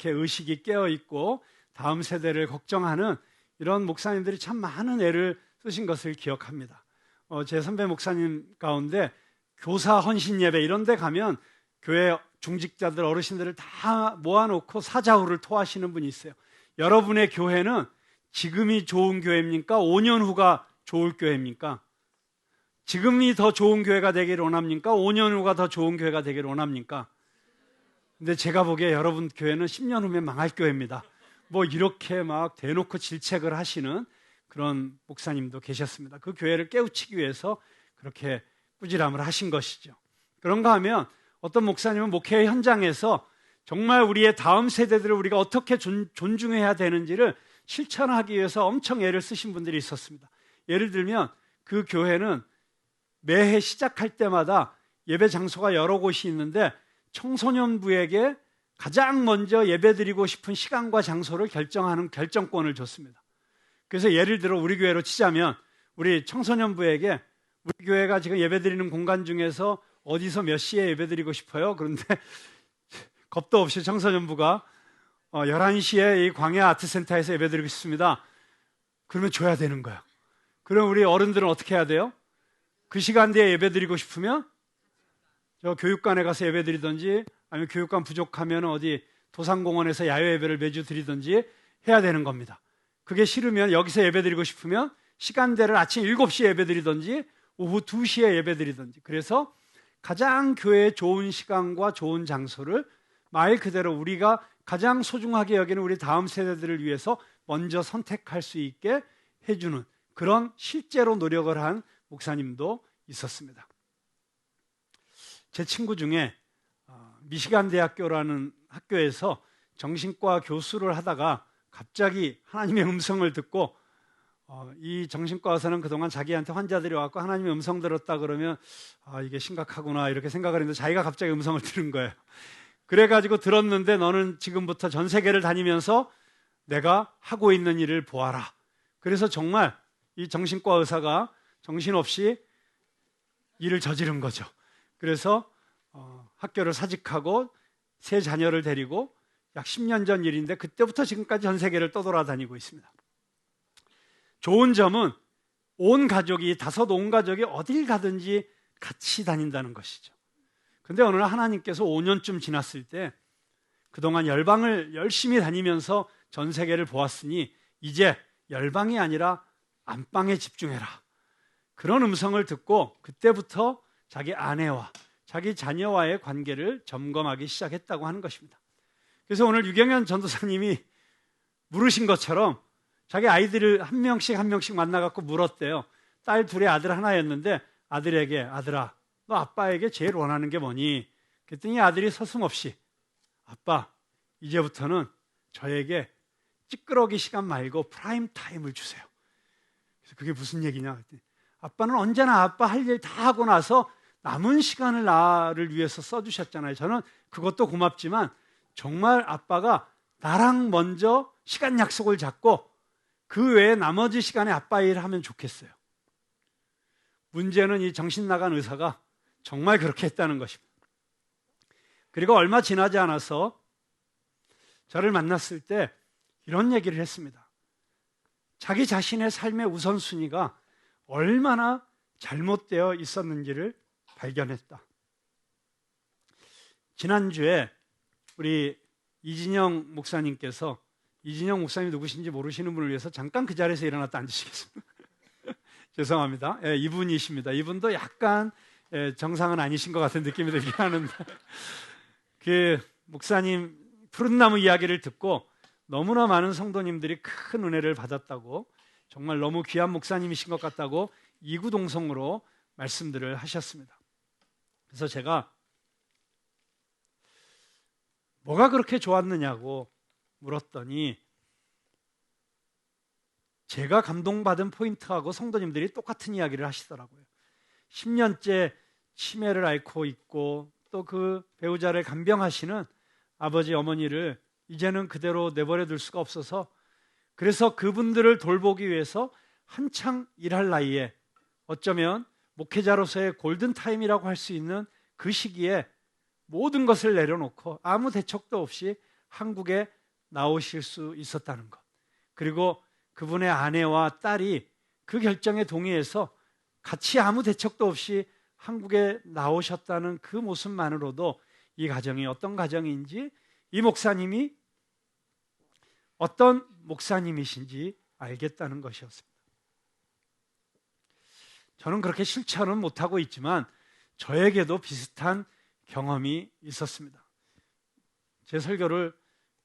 이렇게 의식이 깨어 있고 다음 세대를 걱정하는 이런 목사님들이 참 많은 애를 쓰신 것을 기억합니다. 제 선배 목사님 가운데 교사 헌신 예배 이런 데 가면 교회 중직자들 어르신들을 다 모아놓고 사자후를 토하시는 분이 있어요. 여러분의 교회는 지금이 좋은 교회입니까? 5년 후가 좋을 교회입니까? 지금이 더 좋은 교회가 되기를 원합니까? 5년 후가 더 좋은 교회가 되기를 원합니까? 근데 제가 보기에 여러분 교회는 10년 후면 망할 교회입니다. 뭐 이렇게 막 대놓고 질책을 하시는 그런 목사님도 계셨습니다. 그 교회를 깨우치기 위해서 그렇게 꾸지람을 하신 것이죠. 그런가 하면 어떤 목사님은 목회 현장에서 정말 우리의 다음 세대들을 우리가 어떻게 존중해야 되는지를 실천하기 위해서 엄청 애를 쓰신 분들이 있었습니다. 예를 들면 그 교회는 매해 시작할 때마다 예배 장소가 여러 곳이 있는데 청소년부에게 가장 먼저 예배드리고 싶은 시간과 장소를 결정하는 결정권을 줬습니다. 그래서 예를 들어 우리 교회로 치자면 우리 청소년부에게 우리 교회가 지금 예배드리는 공간 중에서 어디서 몇 시에 예배드리고 싶어요? 그런데 겁도 없이 청소년부가 11시에 이 광야 아트센터에서 예배드리고 싶습니다. 그러면 줘야 되는 거예요. 그럼 우리 어른들은 어떻게 해야 돼요? 그 시간대에 예배드리고 싶으면 저 교육관에 가서 예배드리든지 아니면 교육관 부족하면 어디 도산공원에서 야외 예배를 매주 드리든지 해야 되는 겁니다. 그게 싫으면 여기서 예배드리고 싶으면 시간대를 아침 7시에 예배드리든지 오후 2시에 예배드리든지, 그래서 가장 교회에 좋은 시간과 좋은 장소를 말 그대로 우리가 가장 소중하게 여기는 우리 다음 세대들을 위해서 먼저 선택할 수 있게 해주는 그런 실제로 노력을 한 목사님도 있었습니다. 제 친구 중에 미시간 대학교라는 학교에서 정신과 교수를 하다가 갑자기 하나님의 음성을 듣고 이 정신과 의사는 그동안 자기한테 환자들이 와서 하나님의 음성 들었다 그러면 이게 심각하구나 이렇게 생각을 했는데 자기가 갑자기 음성을 들은 거예요. 그래가지고 들었는데 너는 지금부터 전 세계를 다니면서 내가 하고 있는 일을 보아라. 그래서 정말 이 정신과 의사가 정신없이 일을 저지른 거죠. 그래서 학교를 사직하고 세 자녀를 데리고 약 10년 전 일인데 그때부터 지금까지 전 세계를 떠돌아다니고 있습니다. 좋은 점은 온 가족이 온 가족이 어딜 가든지 같이 다닌다는 것이죠. 근데 어느 날 하나님께서 5년쯤 지났을 때 그동안 열방을 열심히 다니면서 전 세계를 보았으니 이제 열방이 아니라 안방에 집중해라. 그런 음성을 듣고 그때부터 자기 아내와 자기 자녀와의 관계를 점검하기 시작했다고 하는 것입니다. 그래서 오늘 유경현 전도사님이 물으신 것처럼 자기 아이들을 한 명씩 만나갖고 물었대요. 딸 둘에 아들 하나였는데 아들에게 아들아 너 아빠에게 제일 원하는 게 뭐니? 그랬더니 아들이 서슴없이 아빠 이제부터는 저에게 찌끄러기 시간 말고 프라임 타임을 주세요. 그래서 그게 무슨 얘기냐 그랬더니 아빠는 언제나 아빠 할 일 다 하고 나서 남은 시간을 나를 위해서 써주셨잖아요. 저는 그것도 고맙지만 정말 아빠가 나랑 먼저 시간 약속을 잡고 그 외에 나머지 시간에 아빠 일을 하면 좋겠어요. 문제는 이 정신 나간 의사가 정말 그렇게 했다는 것입니다. 그리고 얼마 지나지 않아서 저를 만났을 때 이런 얘기를 했습니다. 자기 자신의 삶의 우선순위가 얼마나 잘못되어 있었는지를 발견했다. 지난주에 우리 이진영 목사님께서, 이진영 목사님이 누구신지 모르시는 분을 위해서 잠깐 그 자리에서 일어났다 앉으시겠습니다. 죄송합니다. 예, 이분이십니다. 이분도 약간 정상은 아니신 것 같은 느낌이 들긴 하는데 그 목사님 푸른나무 이야기를 듣고 너무나 많은 성도님들이 큰 은혜를 받았다고, 정말 너무 귀한 목사님이신 것 같다고 이구동성으로 말씀들을 하셨습니다. 그래서 제가 뭐가 그렇게 좋았느냐고 물었더니 제가 감동받은 포인트하고 성도님들이 똑같은 이야기를 하시더라고요. 10년째 치매를 앓고 있고 또 그 배우자를 간병하시는 아버지 어머니를 이제는 그대로 내버려 둘 수가 없어서, 그래서 그분들을 돌보기 위해서 한창 일할 나이에 어쩌면 목회자로서의 골든타임이라고 할 수 있는 그 시기에 모든 것을 내려놓고 아무 대책도 없이 한국에 나오실 수 있었다는 것, 그리고 그분의 아내와 딸이 그 결정에 동의해서 같이 아무 대책도 없이 한국에 나오셨다는 그 모습만으로도 이 가정이 어떤 가정인지, 이 목사님이 어떤 목사님이신지 알겠다는 것이었습니다. 저는 그렇게 실천은 못하고 있지만 저에게도 비슷한 경험이 있었습니다. 제 설교를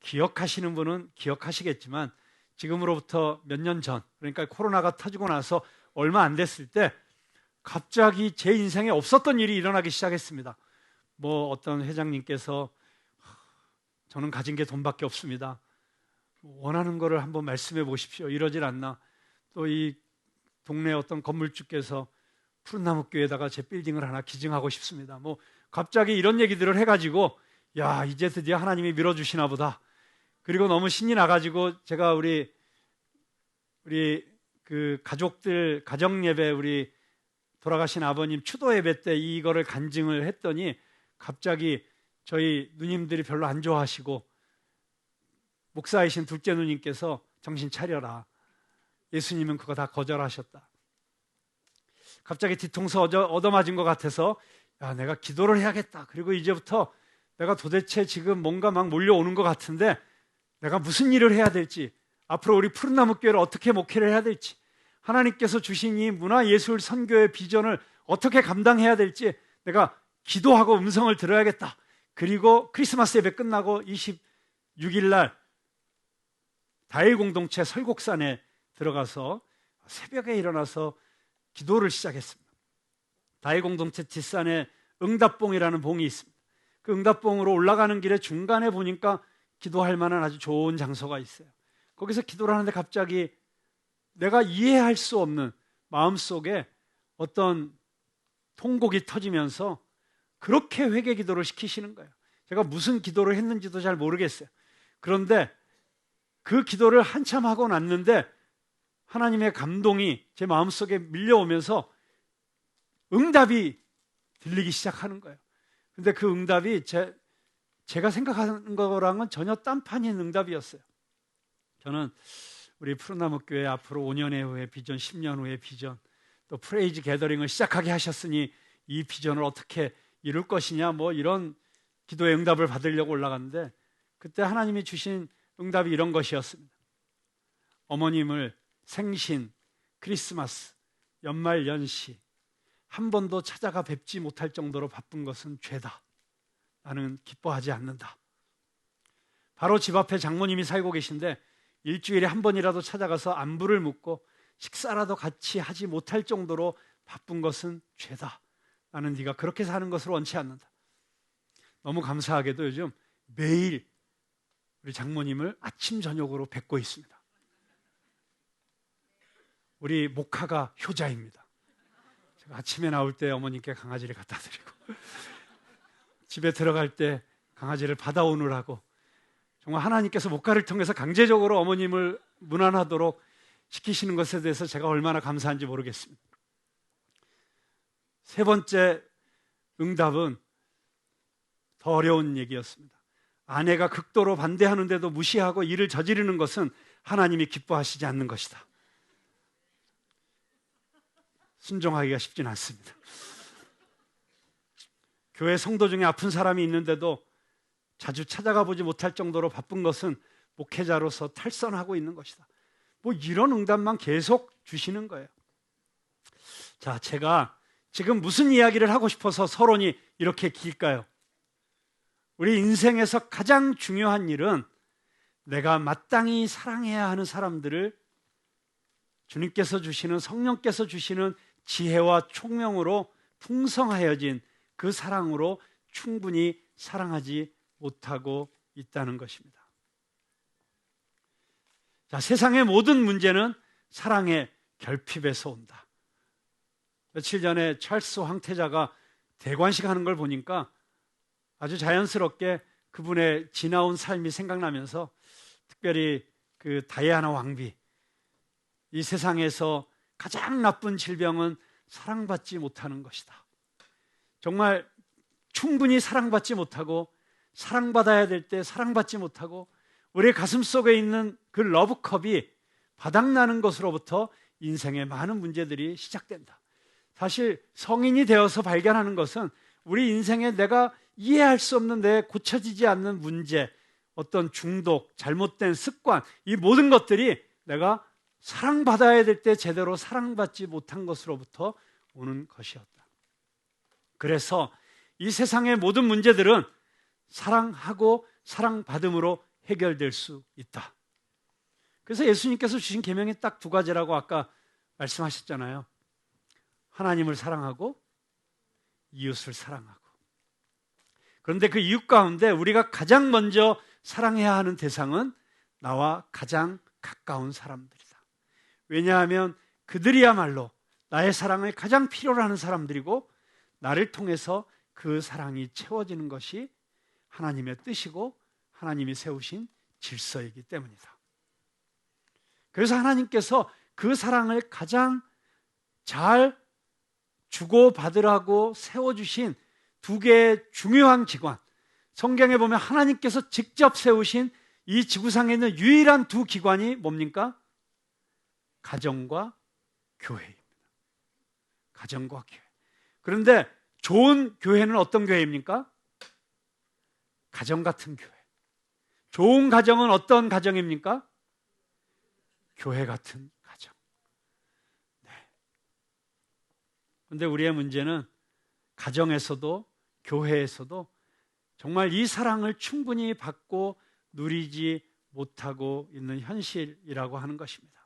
기억하시는 분은 기억하시겠지만 지금으로부터 몇 년 전, 그러니까 코로나가 터지고 나서 얼마 안 됐을 때 갑자기 제 인생에 없었던 일이 일어나기 시작했습니다. 어떤 회장님께서 저는 가진 게 돈밖에 없습니다. 원하는 거를 한번 말씀해 보십시오. 이러질 않나. 또 이 동네 어떤 건물주께서 푸른나무교에다가 제 빌딩을 하나 기증하고 싶습니다. 갑자기 이런 얘기들을 해가지고 야, 이제 드디어 하나님이 밀어주시나 보다. 그리고 너무 신이 나가지고 제가 우리 그 가족들 가정 예배, 우리 돌아가신 아버님 추도 예배 때 이거를 간증을 했더니 갑자기 저희 누님들이 별로 안 좋아하시고 목사이신 둘째 누님께서 정신 차려라. 예수님은 그거 다 거절하셨다. 갑자기 뒤통수 얻어맞은 것 같아서 야, 내가 기도를 해야겠다. 그리고 이제부터 내가 도대체 지금 뭔가 막 몰려오는 것 같은데 내가 무슨 일을 해야 될지, 앞으로 우리 푸른나무교회를 어떻게 목회를 해야 될지, 하나님께서 주신 이 문화예술 선교의 비전을 어떻게 감당해야 될지 내가 기도하고 음성을 들어야겠다. 그리고 크리스마스 예배 끝나고 26일 날 다일 공동체 설곡산에 들어가서 새벽에 일어나서 기도를 시작했습니다. 다일 공동체 뒷산에 응답봉이라는 봉이 있습니다. 그 응답봉으로 올라가는 길에 중간에 보니까 기도할 만한 아주 좋은 장소가 있어요. 거기서 기도를 하는데 갑자기 내가 이해할 수 없는 마음속에 어떤 통곡이 터지면서 그렇게 회개 기도를 시키시는 거예요. 제가 무슨 기도를 했는지도 잘 모르겠어요. 그런데 그 기도를 한참 하고 났는데 하나님의 감동이 제 마음속에 밀려오면서 응답이 들리기 시작하는 거예요. 근데 그 응답이 제가 생각하는 거랑은 전혀 딴판인 응답이었어요. 저는 우리 푸른나무교회 앞으로 5년 후의 비전, 10년 후의 비전, 또 프레이즈 게더링을 시작하게 하셨으니 이 비전을 어떻게 이룰 것이냐, 이런 기도의 응답을 받으려고 올라갔는데 그때 하나님이 주신 응답이 이런 것이었습니다. 어머님을 생신, 크리스마스, 연말 연시 한 번도 찾아가 뵙지 못할 정도로 바쁜 것은 죄다. 나는 기뻐하지 않는다. 바로 집 앞에 장모님이 살고 계신데 일주일에 한 번이라도 찾아가서 안부를 묻고 식사라도 같이 하지 못할 정도로 바쁜 것은 죄다. 나는 네가 그렇게 사는 것을 원치 않는다. 너무 감사하게도 요즘 매일 우리 장모님을 아침 저녁으로 뵙고 있습니다. 우리 목화가 효자입니다. 제가 아침에 나올 때 어머님께 강아지를 갖다 드리고 집에 들어갈 때 강아지를 받아오느라고 정말 하나님께서 목화를 통해서 강제적으로 어머님을 문안하도록 시키시는 것에 대해서 제가 얼마나 감사한지 모르겠습니다. 세 번째 응답은 더 어려운 얘기였습니다. 아내가 극도로 반대하는데도 무시하고 일을 저지르는 것은 하나님이 기뻐하시지 않는 것이다. 순종하기가 쉽진 않습니다. 교회 성도 중에 아픈 사람이 있는데도 자주 찾아가 보지 못할 정도로 바쁜 것은 목회자로서 탈선하고 있는 것이다. 이런 응답만 계속 주시는 거예요. 자, 제가 지금 무슨 이야기를 하고 싶어서 서론이 이렇게 길까요? 우리 인생에서 가장 중요한 일은 내가 마땅히 사랑해야 하는 사람들을 주님께서 주시는, 성령께서 주시는 지혜와 총명으로 풍성하여진 그 사랑으로 충분히 사랑하지 못하고 있다는 것입니다. 자, 세상의 모든 문제는 사랑의 결핍에서 온다. 며칠 전에 찰스 황태자가 대관식 하는 걸 보니까 아주 자연스럽게 그분의 지나온 삶이 생각나면서 특별히 그 다이아나 왕비, 이 세상에서 가장 나쁜 질병은 사랑받지 못하는 것이다. 정말 충분히 사랑받지 못하고 사랑받아야 될 때 사랑받지 못하고 우리의 가슴 속에 있는 그 러브컵이 바닥나는 것으로부터 인생의 많은 문제들이 시작된다. 사실 성인이 되어서 발견하는 것은 우리 인생에 내가 이해할 수 없는 내 고쳐지지 않는 문제, 어떤 중독, 잘못된 습관, 이 모든 것들이 내가 사랑받아야 될 때 제대로 사랑받지 못한 것으로부터 오는 것이었다. 그래서 이 세상의 모든 문제들은 사랑하고 사랑받음으로 해결될 수 있다. 그래서 예수님께서 주신 계명이 딱 두 가지라고 아까 말씀하셨잖아요. 하나님을 사랑하고 이웃을 사랑하고. 그런데 그 이웃 가운데 우리가 가장 먼저 사랑해야 하는 대상은 나와 가장 가까운 사람들이다. 왜냐하면 그들이야말로 나의 사랑을 가장 필요로 하는 사람들이고 나를 통해서 그 사랑이 채워지는 것이 하나님의 뜻이고 하나님이 세우신 질서이기 때문이다. 그래서 하나님께서 그 사랑을 가장 잘 주고받으라고 세워주신 두 개의 중요한 기관, 성경에 보면 하나님께서 직접 세우신 이 지구상에 있는 유일한 두 기관이 뭡니까? 가정과 교회입니다. 가정과 교회. 그런데 좋은 교회는 어떤 교회입니까? 가정 같은 교회. 좋은 가정은 어떤 가정입니까? 교회 같은 가정. 네. 그런데 우리의 문제는 가정에서도 교회에서도 정말 이 사랑을 충분히 받고 누리지 못하고 있는 현실이라고 하는 것입니다.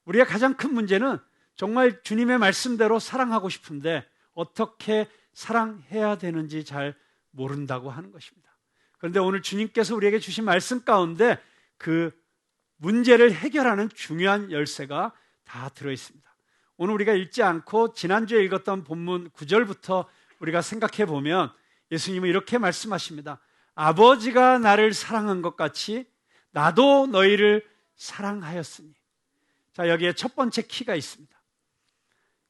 우리의 가장 큰 문제는 정말 주님의 말씀대로 사랑하고 싶은데 어떻게 사랑해야 되는지 잘 모른다고 하는 것입니다. 그런데 오늘 주님께서 우리에게 주신 말씀 가운데 그 문제를 해결하는 중요한 열쇠가 다 들어있습니다. 오늘 우리가 읽지 않고 지난주에 읽었던 본문 9절부터 우리가 생각해 보면 예수님은 이렇게 말씀하십니다. 아버지가 나를 사랑한 것 같이 나도 너희를 사랑하였으니. 자, 여기에 첫 번째 키가 있습니다.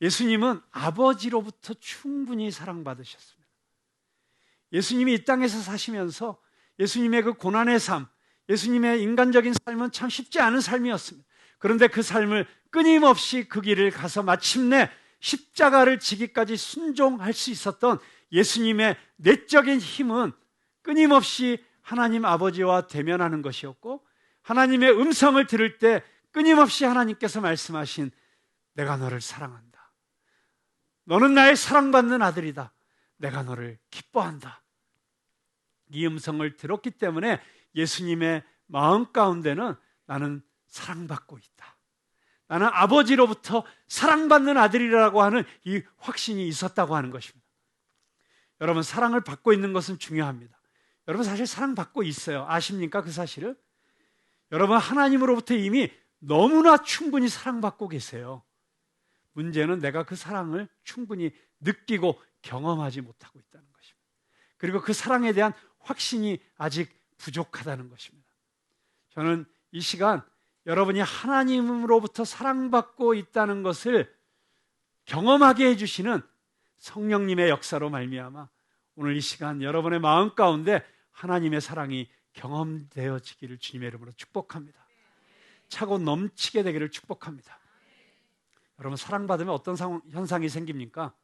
예수님은 아버지로부터 충분히 사랑받으셨습니다. 예수님이 이 땅에서 사시면서 예수님의 그 고난의 삶, 예수님의 인간적인 삶은 참 쉽지 않은 삶이었습니다. 그런데 그 삶을 끊임없이 그 길을 가서 마침내 십자가를 지기까지 순종할 수 있었던 예수님의 내적인 힘은 끊임없이 하나님 아버지와 대면하는 것이었고, 하나님의 음성을 들을 때 끊임없이 하나님께서 말씀하신 내가 너를 사랑한다. 너는 나의 사랑받는 아들이다. 내가 너를 기뻐한다. 이 음성을 들었기 때문에 예수님의 마음 가운데는 나는 사랑받고 있다. 나는 아버지로부터 사랑받는 아들이라고 하는 이 확신이 있었다고 하는 것입니다. 여러분, 사랑을 받고 있는 것은 중요합니다. 여러분, 사실 사랑받고 있어요. 아십니까? 그 사실을? 여러분, 하나님으로부터 이미 너무나 충분히 사랑받고 계세요. 문제는 내가 그 사랑을 충분히 느끼고 경험하지 못하고 있다는 것입니다. 그리고 그 사랑에 대한 확신이 아직 부족하다는 것입니다. 저는 이 시간 여러분이 하나님으로부터 사랑받고 있다는 것을 경험하게 해주시는 성령님의 역사로 말미암아 오늘 이 시간 여러분의 마음 가운데 하나님의 사랑이 경험되어지기를 주님의 이름으로 축복합니다. 차고 넘치게 되기를 축복합니다. 여러분, 사랑받으면 어떤 현상이 생깁니까?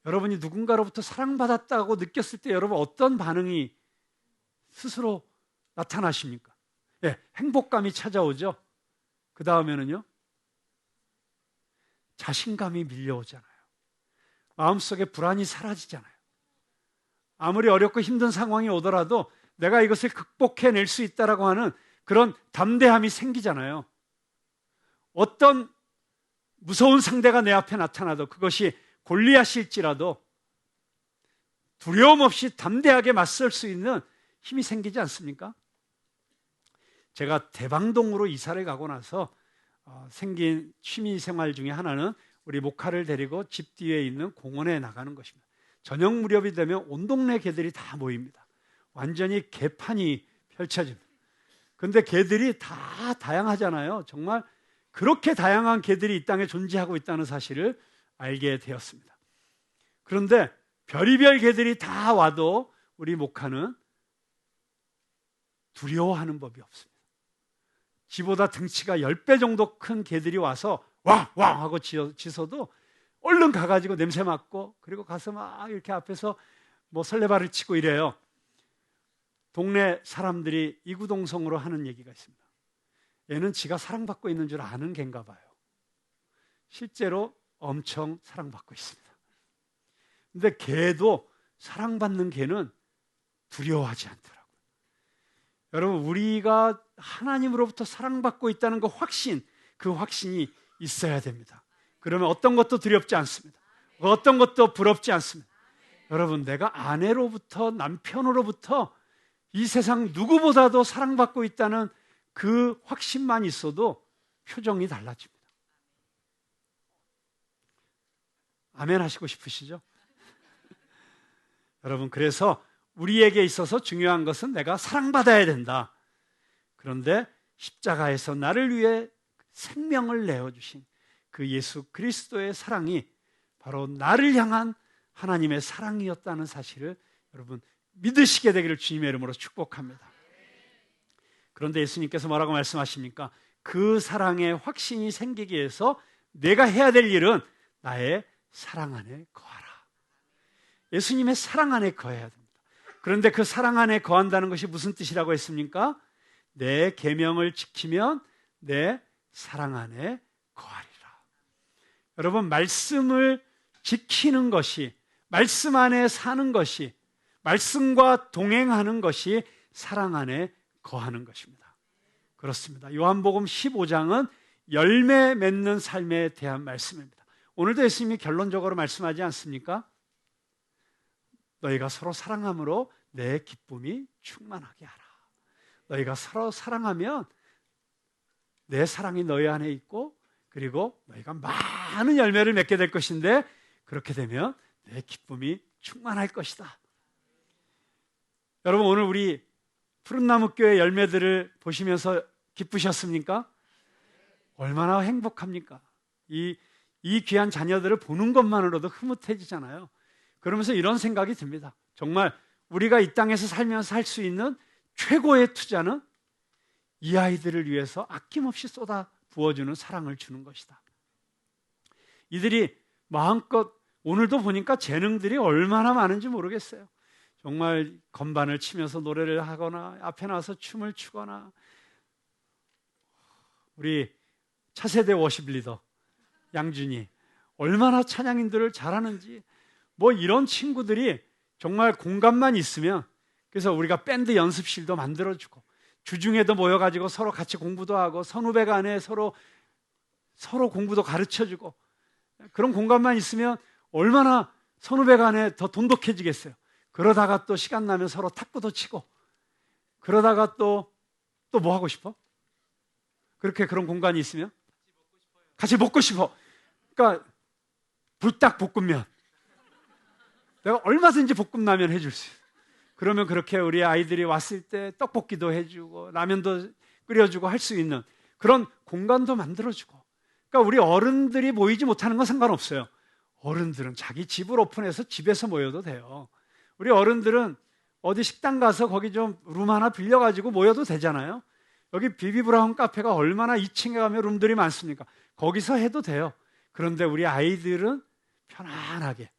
여러분이 누군가로부터 사랑받았다고 느꼈을 때 여러분 어떤 반응이 스스로 나타나십니까? 예, 행복감이 찾아오죠. 그 다음에는요, 자신감이 밀려오잖아요. 마음속에 불안이 사라지잖아요. 아무리 어렵고 힘든 상황이 오더라도 내가 이것을 극복해낼 수 있다라고 하는 그런 담대함이 생기잖아요. 어떤 무서운 상대가 내 앞에 나타나도, 그것이 골리앗일지라도 두려움 없이 담대하게 맞설 수 있는 힘이 생기지 않습니까? 제가 대방동으로 이사를 가고 나서 생긴 취미 생활 중에 하나는 우리 모카를 데리고 집 뒤에 있는 공원에 나가는 것입니다. 저녁 무렵이 되면 온 동네 개들이 다 모입니다. 완전히 개판이 펼쳐집니다. 근데 개들이 다 다양하잖아요. 정말 그렇게 다양한 개들이 이 땅에 존재하고 있다는 사실을 알게 되었습니다. 그런데 별의별 개들이 다 와도 우리 모카는 두려워하는 법이 없습니다. 지보다 등치가 10배 정도 큰 개들이 와서 왕! 왕! 하고 짖어도 얼른 가가지고 냄새 맡고 그리고 가서 막 이렇게 앞에서 뭐 설레발을 치고 이래요. 동네 사람들이 이구동성으로 하는 얘기가 있습니다. 얘는 지가 사랑받고 있는 줄 아는 개인가 봐요. 실제로 엄청 사랑받고 있습니다. 근데 개도 사랑받는 개는 두려워하지 않더라고요. 여러분, 우리가 하나님으로부터 사랑받고 있다는 그 확신이 있어야 됩니다. 그러면 어떤 것도 두렵지 않습니다. 어떤 것도 부럽지 않습니다. 여러분, 내가 아내로부터, 남편으로부터 이 세상 누구보다도 사랑받고 있다는 그 확신만 있어도 표정이 달라집니다. 아멘 하시고 싶으시죠? 여러분, 그래서 우리에게 있어서 중요한 것은 내가 사랑받아야 된다. 그런데 십자가에서 나를 위해 생명을 내어주신 그 예수 그리스도의 사랑이 바로 나를 향한 하나님의 사랑이었다는 사실을 여러분 믿으시게 되기를 주님의 이름으로 축복합니다. 그런데 예수님께서 뭐라고 말씀하십니까? 그 사랑의 확신이 생기기 위해서 내가 해야 될 일은 나의 사랑 안에 거하라. 예수님의 사랑 안에 거해야 됩니다. 그런데 그 사랑 안에 거한다는 것이 무슨 뜻이라고 했습니까? 내 계명을 지키면 내 사랑 안에 거하리라. 여러분, 말씀을 지키는 것이, 말씀 안에 사는 것이, 말씀과 동행하는 것이 사랑 안에 거하는 것입니다. 그렇습니다. 요한복음 15장은 열매 맺는 삶에 대한 말씀입니다. 오늘도 예수님이 결론적으로 말씀하지 않습니까? 너희가 서로 사랑함으로 내 기쁨이 충만하게 하라. 너희가 서로 사랑하면 내 사랑이 너희 안에 있고 그리고 너희가 많은 열매를 맺게 될 것인데 그렇게 되면 내 기쁨이 충만할 것이다. 여러분, 오늘 우리 푸른나무교회 열매들을 보시면서 기쁘셨습니까? 얼마나 행복합니까? 이 귀한 자녀들을 보는 것만으로도 흐뭇해지잖아요. 그러면서 이런 생각이 듭니다. 정말 우리가 이 땅에서 살면서 할 수 있는 최고의 투자는 이 아이들을 위해서 아낌없이 쏟아 부어주는 사랑을 주는 것이다. 이들이 마음껏, 오늘도 보니까 재능들이 얼마나 많은지 모르겠어요. 정말 건반을 치면서 노래를 하거나 앞에 나와서 춤을 추거나, 우리 차세대 워십 리더 양준이 얼마나 찬양인들을 잘하는지, 뭐 이런 친구들이 정말 공간만 있으면, 그래서 우리가 밴드 연습실도 만들어주고 주중에도 모여가지고 서로 같이 공부도 하고 선후배 간에 서로 공부도 가르쳐주고, 그런 공간만 있으면 얼마나 선후배 간에 더 돈독해지겠어요. 그러다가 또 시간 나면 서로 탁구도 치고, 그러다가 또 뭐 하고 싶어? 그렇게 그런 공간이 있으면 같이 먹고 싶어. 그러니까 불닭볶음면, 내가 얼마든지 볶음라면 해줄 수 있어요. 그러면 그렇게 우리 아이들이 왔을 때 떡볶이도 해주고 라면도 끓여주고 할 수 있는 그런 공간도 만들어주고. 그러니까 우리 어른들이 모이지 못하는 건 상관없어요. 어른들은 자기 집을 오픈해서 집에서 모여도 돼요. 우리 어른들은 어디 식당 가서 거기 좀 룸 하나 빌려가지고 모여도 되잖아요. 여기 비비브라운 카페가 얼마나 2층에 가면 룸들이 많습니까? 거기서 해도 돼요. 그런데 우리 아이들은 편안하게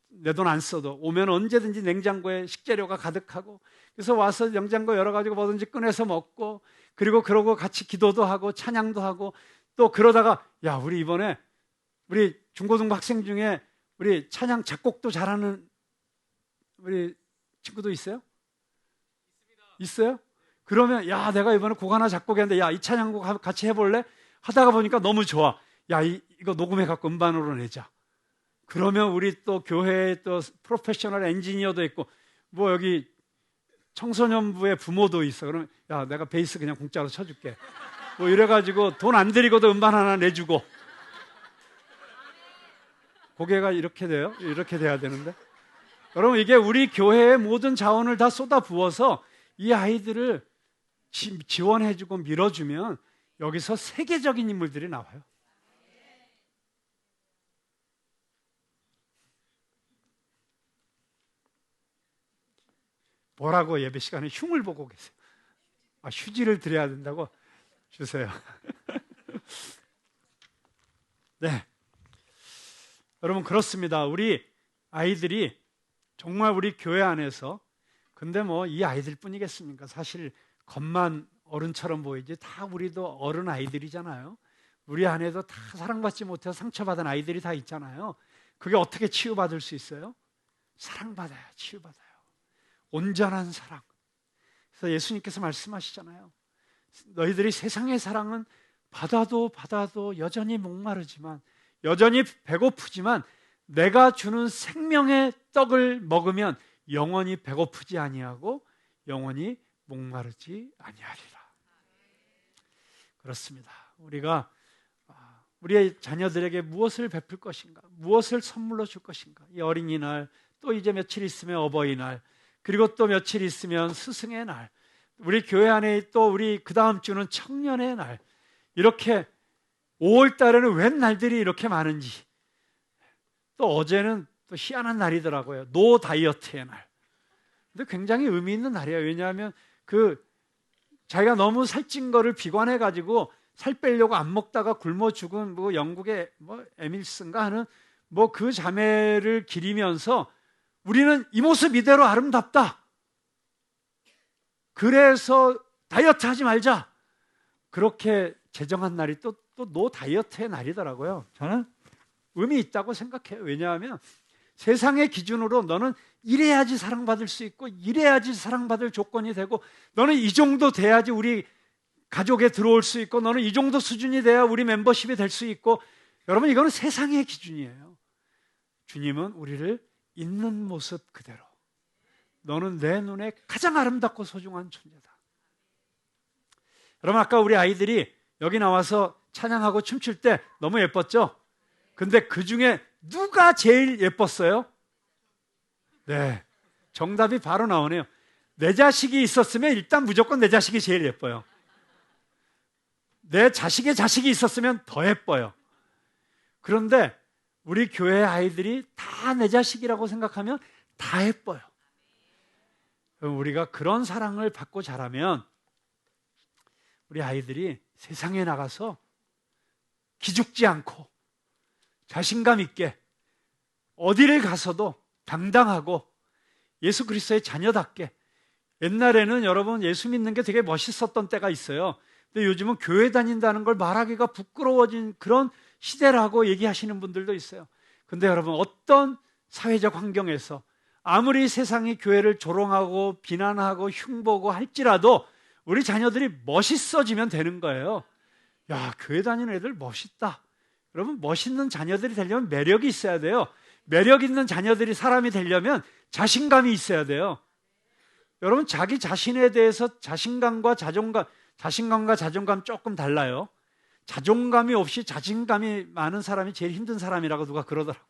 내 돈 안 써도 오면 언제든지 냉장고에 식재료가 가득하고, 그래서 와서 냉장고 열어가지고 뭐든지 꺼내서 먹고, 그리고 그러고 같이 기도도 하고 찬양도 하고, 또 그러다가 야, 우리 이번에 우리 중고등부 학생 중에 우리 찬양 작곡도 잘하는 우리 친구도 있어요? 있어요? 그러면 야, 내가 이번에 곡 하나 작곡했는데 야, 이 찬양곡 같이 해볼래? 하다가 보니까 너무 좋아. 야, 이거 녹음해갖고 음반으로 내자. 그러면 우리 또 교회에 또 프로페셔널 엔지니어도 있고, 뭐 여기 청소년부의 부모도 있어. 그러면 야, 내가 베이스 그냥 공짜로 쳐줄게. 뭐 이래가지고 돈 안 들이고도 음반 하나 내주고. 고개가 이렇게 돼요? 이렇게 돼야 되는데. 여러분, 이게 우리 교회의 모든 자원을 다 쏟아 부어서 이 아이들을 지원해주고 밀어주면 여기서 세계적인 인물들이 나와요. 뭐라고 예배 시간에 흉을 보고 계세요? 휴지를 드려야 된다고? 주세요. 네. 여러분, 그렇습니다. 우리 아이들이 정말 우리 교회 안에서, 근데 뭐 이 아이들 뿐이겠습니까? 사실 겉만 어른처럼 보이지 다 우리도 어른 아이들이잖아요. 우리 안에도 다 사랑받지 못해서 상처받은 아이들이 다 있잖아요. 그게 어떻게 치유받을 수 있어요? 사랑받아야 치유받아요. 온전한 사랑. 그래서 예수님께서 말씀하시잖아요. 너희들이 세상의 사랑은 받아도 여전히 목마르지만, 여전히 배고프지만 내가 주는 생명의 떡을 먹으면 영원히 배고프지 아니하고 영원히 목마르지 아니하리라. 그렇습니다. 우리가 우리의 자녀들에게 무엇을 베풀 것인가, 무엇을 선물로 줄 것인가. 이 어린이날, 또 이제 며칠 있으면 어버이날, 그리고 또 며칠 있으면 스승의 날, 우리 교회 안에 또 우리 그 다음 주는 청년의 날, 이렇게 5월 달에는 웬 날들이 이렇게 많은지. 또 어제는 또 희한한 날이더라고요. 노 다이어트의 날. 근데 굉장히 의미 있는 날이에요. 왜냐하면 자기가 너무 살찐 거를 비관해가지고 살 빼려고 안 먹다가 굶어 죽은 영국의 에밀슨가 하는 그 자매를 기리면서 우리는 이 모습 이대로 아름답다. 그래서 다이어트 하지 말자. 그렇게 제정한 날이 또 노 다이어트의 날이더라고요. 저는 의미 있다고 생각해요. 왜냐하면 세상의 기준으로 너는 이래야지 사랑받을 수 있고 이래야지 사랑받을 조건이 되고 너는 이 정도 돼야지 우리 가족에 들어올 수 있고 너는 이 정도 수준이 돼야 우리 멤버십이 될 수 있고, 여러분 이거는 세상의 기준이에요. 주님은 우리를 있는 모습 그대로, 너는 내 눈에 가장 아름답고 소중한 존재다. 여러분 아까 우리 아이들이 여기 나와서 찬양하고 춤출 때 너무 예뻤죠? 근데 그 중에 누가 제일 예뻤어요? 네, 정답이 바로 나오네요. 내 자식이 있었으면 일단 무조건 내 자식이 제일 예뻐요. 내 자식의 자식이 있었으면 더 예뻐요. 그런데 우리 교회 아이들이 다 내 자식이라고 생각하면 다 예뻐요. 우리가 그런 사랑을 받고 자라면 우리 아이들이 세상에 나가서 기죽지 않고 자신감 있게 어디를 가서도 당당하고 예수 그리스도의 자녀답게. 옛날에는 여러분 예수 믿는 게 되게 멋있었던 때가 있어요. 근데 요즘은 교회 다닌다는 걸 말하기가 부끄러워진 그런 시대라고 얘기하시는 분들도 있어요. 근데 여러분 어떤 사회적 환경에서 아무리 세상이 교회를 조롱하고 비난하고 흉보고 할지라도 우리 자녀들이 멋있어지면 되는 거예요. 야, 교회 다니는 애들 멋있다. 여러분 멋있는 자녀들이 되려면 매력이 있어야 돼요. 매력 있는 자녀들이 사람이 되려면 자신감이 있어야 돼요. 여러분 자기 자신에 대해서 자신감과 자존감 조금 달라요. 자존감이 없이 자신감이 많은 사람이 제일 힘든 사람이라고 누가 그러더라고요.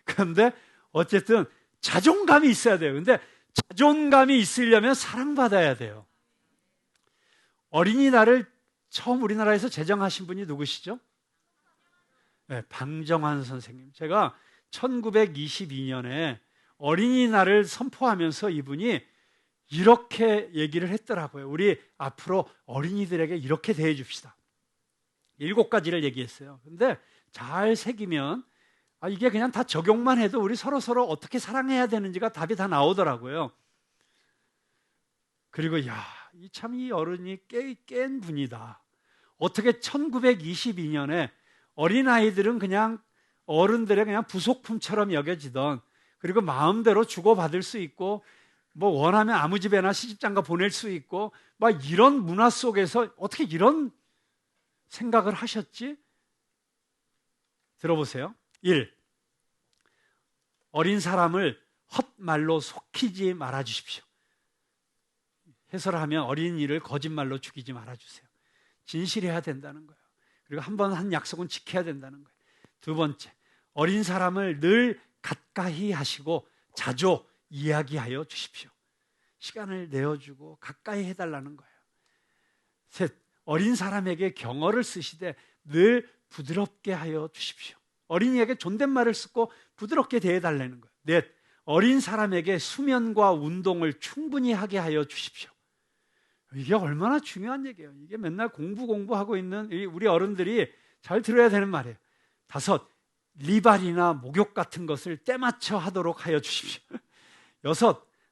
그런데 어쨌든 자존감이 있어야 돼요. 근데 자존감이 있으려면 사랑받아야 돼요. 어린이날을 처음 우리나라에서 제정하신 분이 누구시죠? 네, 방정환 선생님. 제가 1922년에 어린이날을 선포하면서 이분이 이렇게 얘기를 했더라고요. 우리 앞으로 어린이들에게 이렇게 대해 줍시다. 7가지를 얘기했어요. 근데 잘 새기면 이게 그냥 다 적용만 해도 우리 서로 어떻게 사랑해야 되는지가 답이 다 나오더라고요. 그리고 이 어른이 깬 분이다. 어떻게 1922년에 어린아이들은 그냥 어른들의 그냥 부속품처럼 여겨지던, 그리고 마음대로 주고받을 수 있고 원하면 아무 집에나 시집장가 보낼 수 있고 이런 문화 속에서 어떻게 이런 생각을 하셨지? 들어보세요. 1. 어린 사람을 헛말로 속이지 말아주십시오. 해설하면 어린이를 거짓말로 죽이지 말아주세요. 진실해야 된다는 거예요. 그리고 한 번 한 약속은 지켜야 된다는 거예요. 2번째, 어린 사람을 늘 가까이 하시고 자주 이야기하여 주십시오. 시간을 내어주고 가까이 해달라는 거예요. 3, 어린 사람에게 경어를 쓰시되 늘 부드럽게 하여 주십시오. 어린이에게 존댓말을 쓰고 부드럽게 대해달라는 거예요. 4, 어린 사람에게 수면과 운동을 충분히 하게 하여 주십시오. 이게 얼마나 중요한 얘기예요. 이게 맨날 공부하고 있는 우리 어른들이 잘 들어야 되는 말이에요. 5, 리발이나 목욕 같은 것을 때맞춰 하도록 하여 주십시오. 6,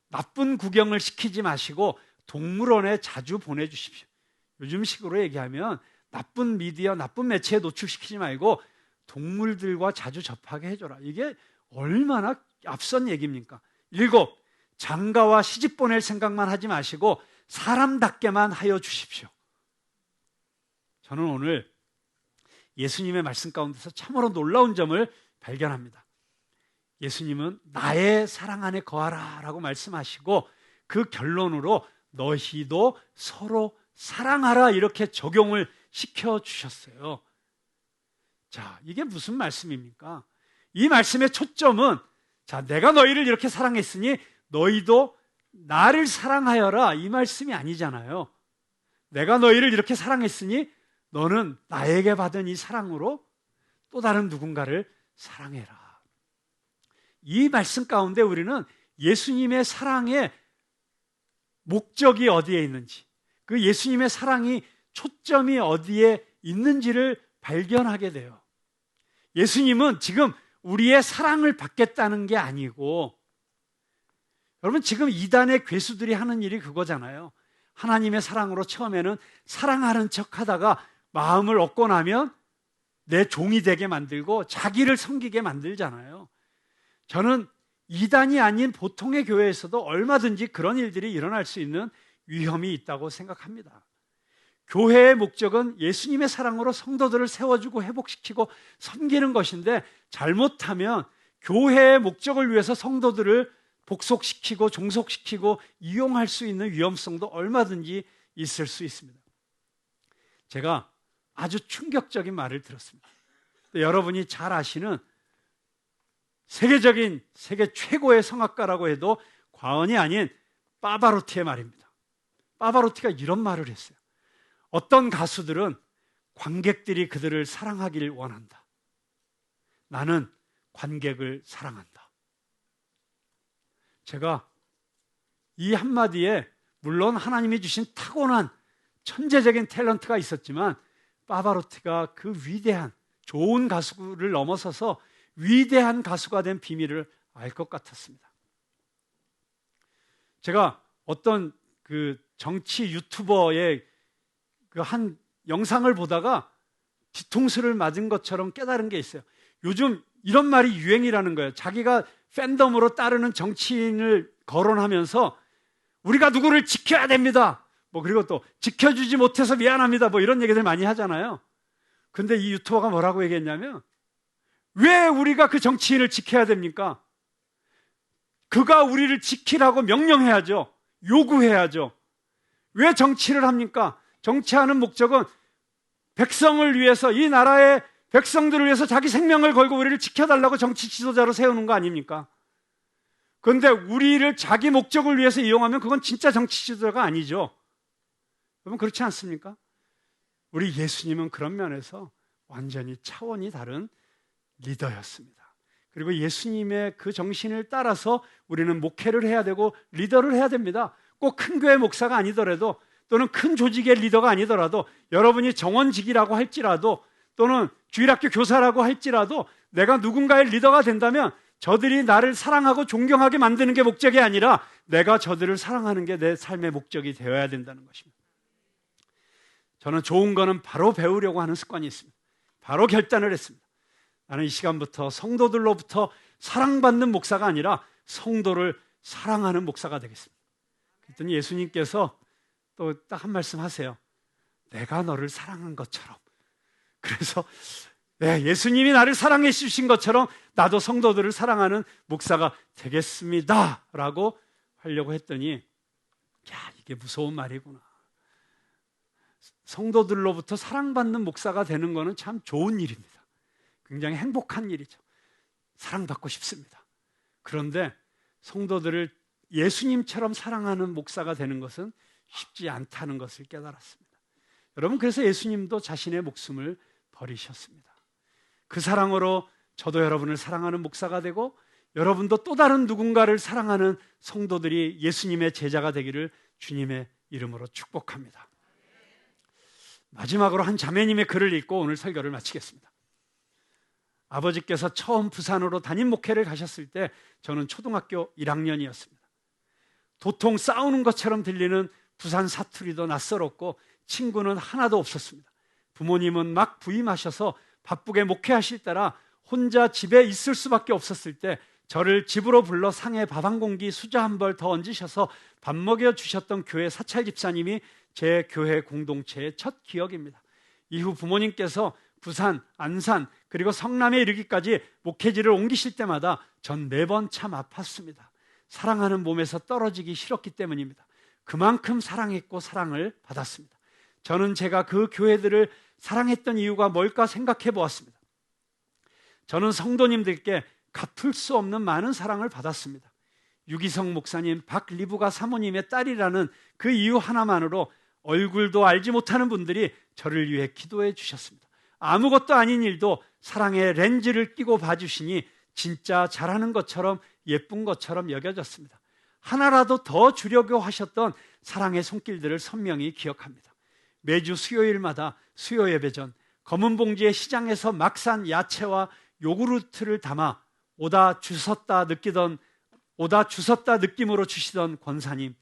나쁜 구경을 시키지 마시고 동물원에 자주 보내주십시오. 요즘식으로 얘기하면 나쁜 미디어, 나쁜 매체에 노출시키지 말고 동물들과 자주 접하게 해줘라. 이게 얼마나 앞선 얘기입니까? 7, 장가와 시집 보낼 생각만 하지 마시고 사람답게만 하여 주십시오. 저는 오늘 예수님의 말씀 가운데서 참으로 놀라운 점을 발견합니다. 예수님은 나의 사랑 안에 거하라 라고 말씀하시고 그 결론으로 너희도 서로 사랑하라 이렇게 적용을 시켜주셨어요. 자, 이게 무슨 말씀입니까? 이 말씀의 초점은 자, 내가 너희를 이렇게 사랑했으니 너희도 나를 사랑하여라 이 말씀이 아니잖아요. 내가 너희를 이렇게 사랑했으니 너는 나에게 받은 이 사랑으로 또 다른 누군가를 사랑해라. 이 말씀 가운데 우리는 예수님의 사랑의 목적이 어디에 있는지, 그 예수님의 사랑이 초점이 어디에 있는지를 발견하게 돼요. 예수님은 지금 우리의 사랑을 받겠다는 게 아니고, 여러분 지금 이단의 괴수들이 하는 일이 그거잖아요. 하나님의 사랑으로 처음에는 사랑하는 척 하다가 마음을 얻고 나면 내 종이 되게 만들고 자기를 섬기게 만들잖아요. 저는 이단이 아닌 보통의 교회에서도 얼마든지 그런 일들이 일어날 수 있는 위험이 있다고 생각합니다. 교회의 목적은 예수님의 사랑으로 성도들을 세워주고 회복시키고 섬기는 것인데 잘못하면 교회의 목적을 위해서 성도들을 복속시키고 종속시키고 이용할 수 있는 위험성도 얼마든지 있을 수 있습니다. 제가 아주 충격적인 말을 들었습니다. 여러분이 잘 아시는 세계 최고의 성악가라고 해도 과언이 아닌 파바로티의 말입니다. 파바로티가 이런 말을 했어요. 어떤 가수들은 관객들이 그들을 사랑하길 원한다. 나는 관객을 사랑한다. 제가 이 한마디에 물론 하나님이 주신 타고난 천재적인 탤런트가 있었지만 파바로티가 그 위대한 좋은 가수를 넘어서서 위대한 가수가 된 비밀을 알 것 같았습니다. 제가 어떤 그 정치 유튜버의 그 한 영상을 보다가 뒤통수를 맞은 것처럼 깨달은 게 있어요. 요즘 이런 말이 유행이라는 거예요. 자기가 팬덤으로 따르는 정치인을 거론하면서 우리가 누구를 지켜야 됩니다. 그리고 또 지켜주지 못해서 미안합니다. 이런 얘기들 많이 하잖아요. 근데 이 유튜버가 뭐라고 얘기했냐면 왜 우리가 그 정치인을 지켜야 됩니까? 그가 우리를 지키라고 명령해야죠. 요구해야죠. 왜 정치를 합니까? 정치하는 목적은 백성을 위해서, 이 나라의 백성들을 위해서 자기 생명을 걸고 우리를 지켜달라고 정치 지도자로 세우는 거 아닙니까? 그런데 우리를 자기 목적을 위해서 이용하면 그건 진짜 정치 지도자가 아니죠. 여러분 그렇지 않습니까? 우리 예수님은 그런 면에서 완전히 차원이 다른 리더였습니다. 그리고 예수님의 그 정신을 따라서 우리는 목회를 해야 되고 리더를 해야 됩니다. 꼭 큰 교회 목사가 아니더라도 또는 큰 조직의 리더가 아니더라도 여러분이 정원직이라고 할지라도 또는 주일학교 교사라고 할지라도 내가 누군가의 리더가 된다면 저들이 나를 사랑하고 존경하게 만드는 게 목적이 아니라 내가 저들을 사랑하는 게 내 삶의 목적이 되어야 된다는 것입니다. 저는 좋은 거는 바로 배우려고 하는 습관이 있습니다. 바로 결단을 했습니다. 나는 이 시간부터 성도들로부터 사랑받는 목사가 아니라 성도를 사랑하는 목사가 되겠습니다. 그랬더니 예수님께서 또 딱 한 말씀 하세요. 내가 너를 사랑한 것처럼. 그래서 예수님이 나를 사랑해 주신 것처럼 나도 성도들을 사랑하는 목사가 되겠습니다 라고 하려고 했더니 이게 무서운 말이구나. 성도들로부터 사랑받는 목사가 되는 것은 참 좋은 일입니다. 굉장히 행복한 일이죠. 사랑받고 싶습니다. 그런데 성도들을 예수님처럼 사랑하는 목사가 되는 것은 쉽지 않다는 것을 깨달았습니다. 여러분 그래서 예수님도 자신의 목숨을 버리셨습니다. 그 사랑으로 저도 여러분을 사랑하는 목사가 되고 여러분도 또 다른 누군가를 사랑하는 성도들이 예수님의 제자가 되기를 주님의 이름으로 축복합니다. 마지막으로 한 자매님의 글을 읽고 오늘 설교를 마치겠습니다. 아버지께서 처음 부산으로 담임 목회를 가셨을 때 저는 초등학교 1학년이었습니다. 도통 싸우는 것처럼 들리는 부산 사투리도 낯설었고 친구는 하나도 없었습니다. 부모님은 막 부임하셔서 바쁘게 목회하실 때라 혼자 집에 있을 수밖에 없었을 때 저를 집으로 불러 상에 밥 한 공기 수저 한 벌 더 얹으셔서 밥 먹여주셨던 교회 사찰 집사님이 제 교회 공동체의 첫 기억입니다. 이후 부모님께서 부산, 안산 그리고 성남에 이르기까지 목회지를 옮기실 때마다 전 매번 참 아팠습니다. 사랑하는 몸에서 떨어지기 싫었기 때문입니다. 그만큼 사랑했고 사랑을 받았습니다. 저는 제가 그 교회들을 사랑했던 이유가 뭘까 생각해 보았습니다. 저는 성도님들께 갚을 수 없는 많은 사랑을 받았습니다. 유기성 목사님, 박리부가 사모님의 딸이라는 그 이유 하나만으로 얼굴도 알지 못하는 분들이 저를 위해 기도해 주셨습니다. 아무것도 아닌 일도 사랑의 렌즈를 끼고 봐주시니 진짜 잘하는 것처럼 예쁜 것처럼 여겨졌습니다. 하나라도 더 주려고 하셨던 사랑의 손길들을 선명히 기억합니다. 매주 수요일마다 수요 예배 전 검은 봉지에 시장에서 막 산 야채와 요구르트를 담아 오다 주섰다 느낌으로 주시던 권사님,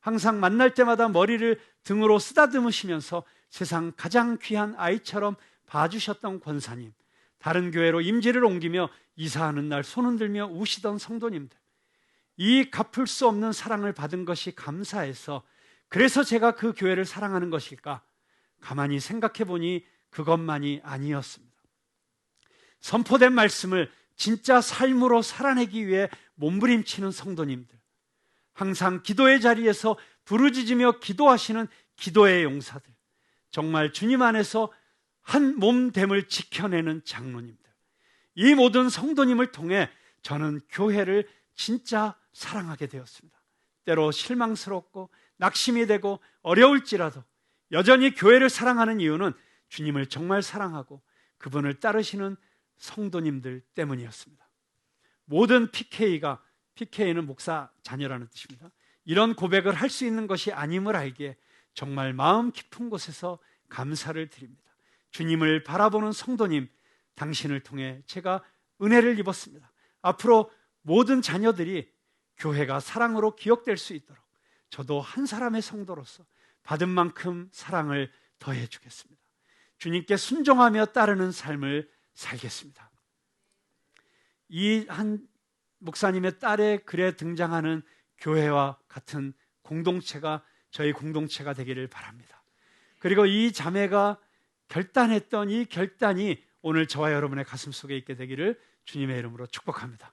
항상 만날 때마다 머리를 등으로 쓰다듬으시면서 세상 가장 귀한 아이처럼 봐주셨던 권사님, 다른 교회로 임지를 옮기며 이사하는 날 손 흔들며 우시던 성도님들, 이 갚을 수 없는 사랑을 받은 것이 감사해서 그래서 제가 그 교회를 사랑하는 것일까? 가만히 생각해 보니 그것만이 아니었습니다. 선포된 말씀을 진짜 삶으로 살아내기 위해 몸부림치는 성도님들, 항상 기도의 자리에서 부르짖으며 기도하시는 기도의 용사들, 정말 주님 안에서 한 몸됨을 지켜내는 장로님들, 이 모든 성도님을 통해 저는 교회를 진짜 사랑하게 되었습니다. 때로 실망스럽고 낙심이 되고 어려울지라도 여전히 교회를 사랑하는 이유는 주님을 정말 사랑하고 그분을 따르시는 성도님들 때문이었습니다. 모든 PK는 목사 자녀라는 뜻입니다. 이런 고백을 할 수 있는 것이 아님을 알기에 정말 마음 깊은 곳에서 감사를 드립니다. 주님을 바라보는 성도님, 당신을 통해 제가 은혜를 입었습니다. 앞으로 모든 자녀들이 교회가 사랑으로 기억될 수 있도록 저도 한 사람의 성도로서 받은 만큼 사랑을 더해 주겠습니다. 주님께 순종하며 따르는 삶을 살겠습니다. 이 한 목사님의 딸의 글에 등장하는 교회와 같은 공동체가 저희 공동체가 되기를 바랍니다. 그리고 이 자매가 결단했던 이 결단이 오늘 저와 여러분의 가슴 속에 있게 되기를 주님의 이름으로 축복합니다.